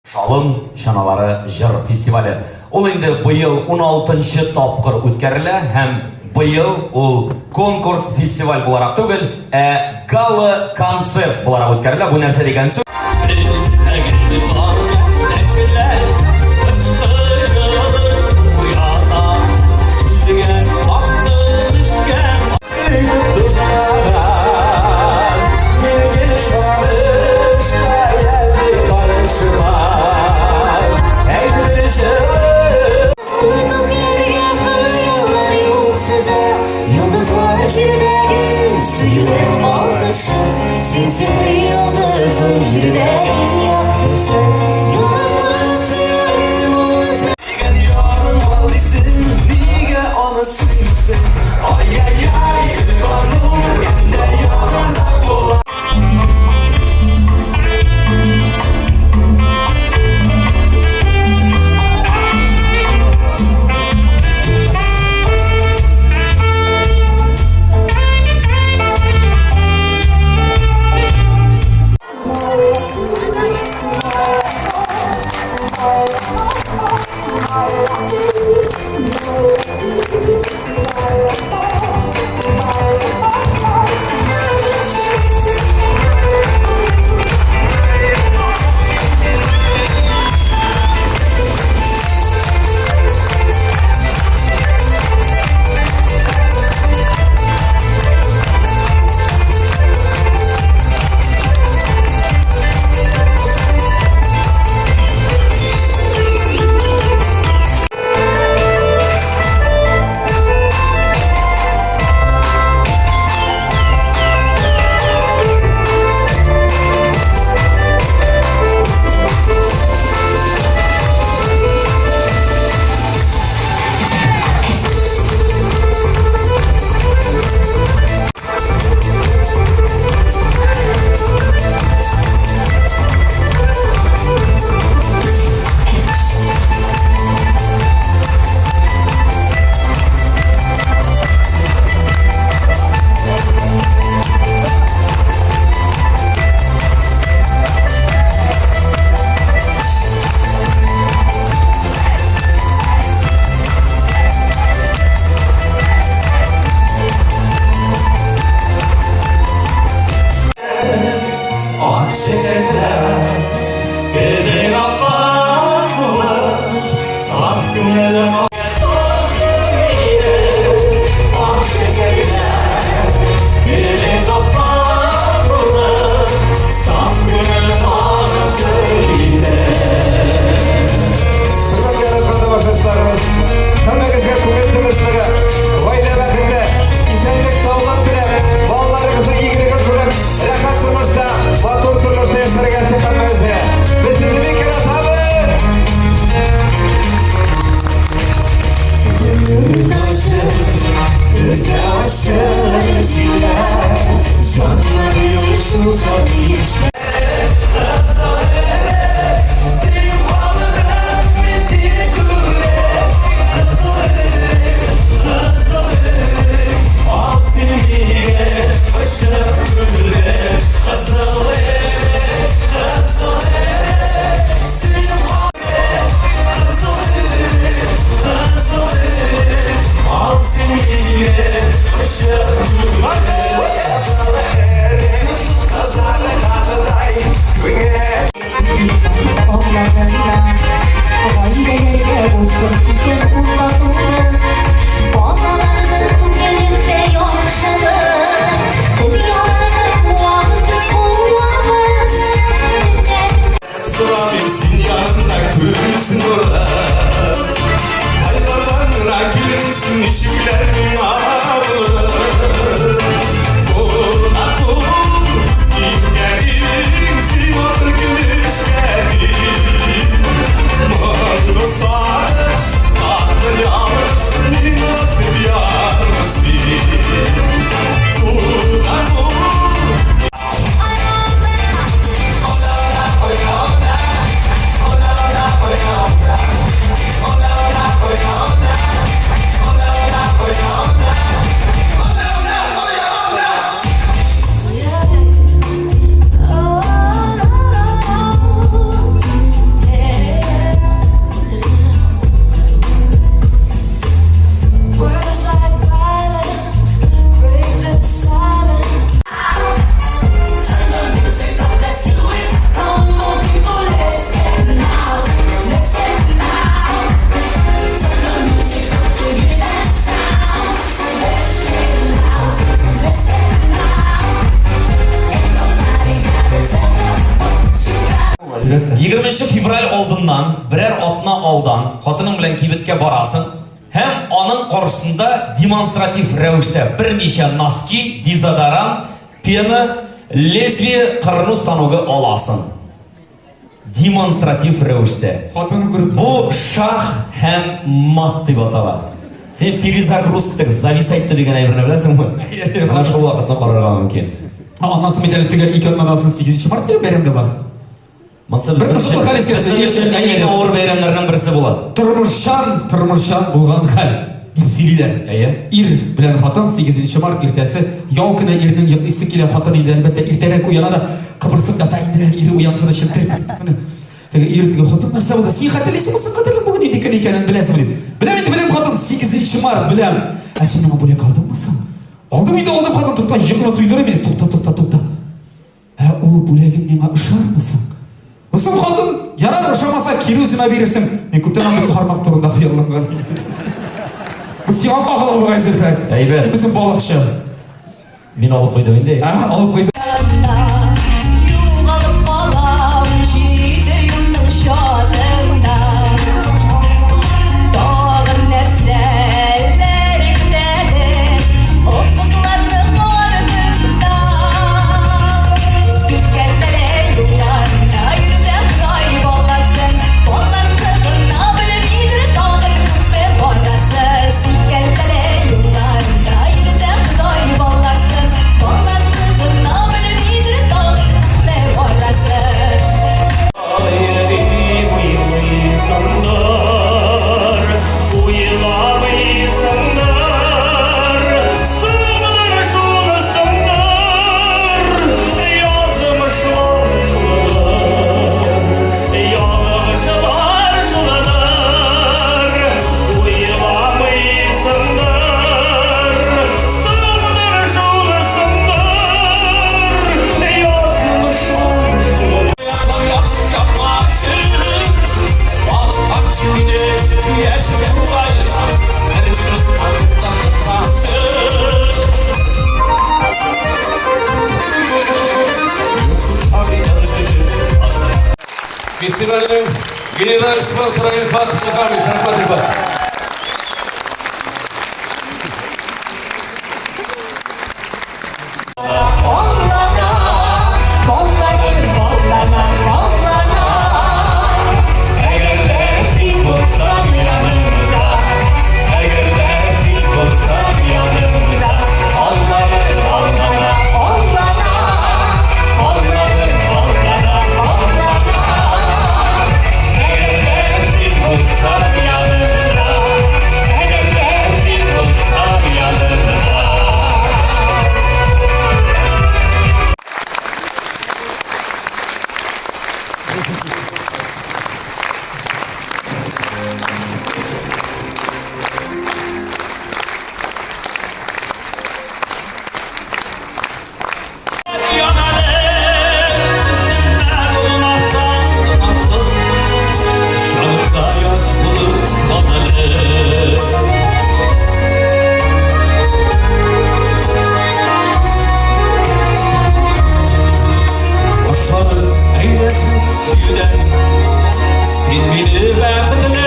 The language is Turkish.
Шалым шаналары жыр фестивалі. Ол енді бұйыл 16-шы тапқыр өткерілі, һәм бұйыл ол конкурс фестиваль боларақ түгіл, гала концерт боларақ өткерілі. Бұл нәрсе деген сөз. Sen sihri yıldızım yüreğin yaktısın. Yıldızlar suyumuz. Niga diyorum vallisin, niga anasıysın. Ay ay ay, yılanım elde yanına bola. 20 fevral oldundan birer atna aldan xotining bilan kibitga borasın. Hem onun karşısında demonstratif rəvişdə bir neçə naski, dizadaran, peni, lezvi qırını ustanuğu alasın. Demonstratif rəvişdə. Xotin grup. Bu şah hem mat deb atala. Sen перезагрузкадаг зависать degan aybini bilasizmi? Ana shu vaqtda qararga mumkin. Ondan sonra medali tüger ilk atmadasın 8. Mart'ta berimde var. Mansa Bir kızıl kalesi bizning eng og'ir bayramlardan birisi bo'ladi. Turmuşan bulgan hal. Dip sililer. Ir bilen xotin 8. Mart ertesi yolkina irning yıqisi kile xotin indi albatta ertaroq uyanadi qipirsib yotaydi iri uyansa da shiltirib tege ir tege xotin narsa bo'ldi sen xatirlaysan bo'lsa xatirlab bugun ekan ekanini bilasizmi deb bilaman xotin 8. Mart bilan sen nima bo'la qoldingmisan oldim uyda oldim xotin to'xta yiqilib tuydirib to'xta ha u bo'lagim menga ishonmasin Olsun xotin yarar o'shamasa kiri o'zima bersin men ko'pdan oldin qarmoq turunda xiyollangan bu siyoq og'il bo'lg'aysiz fakt Aybat. bizim balıkçı Men olib qo'ydim endi. ha alıp koydu Yuvalıp balam Şideyimden şadında Dağın nerselerindedir Ufukların ardında Sikkeltele yollarında Yürüden kaybolasın Bolasın ne bilemidir Dağın ve borası Sikkeltele yollarında Yürüden kaybolasın Bolasın ne bilemidir Dağın ve borası Festivalin general sponsoru Fatih Muhammed Şarpat Rifat. Eylesin suyudan Sen beni vermedin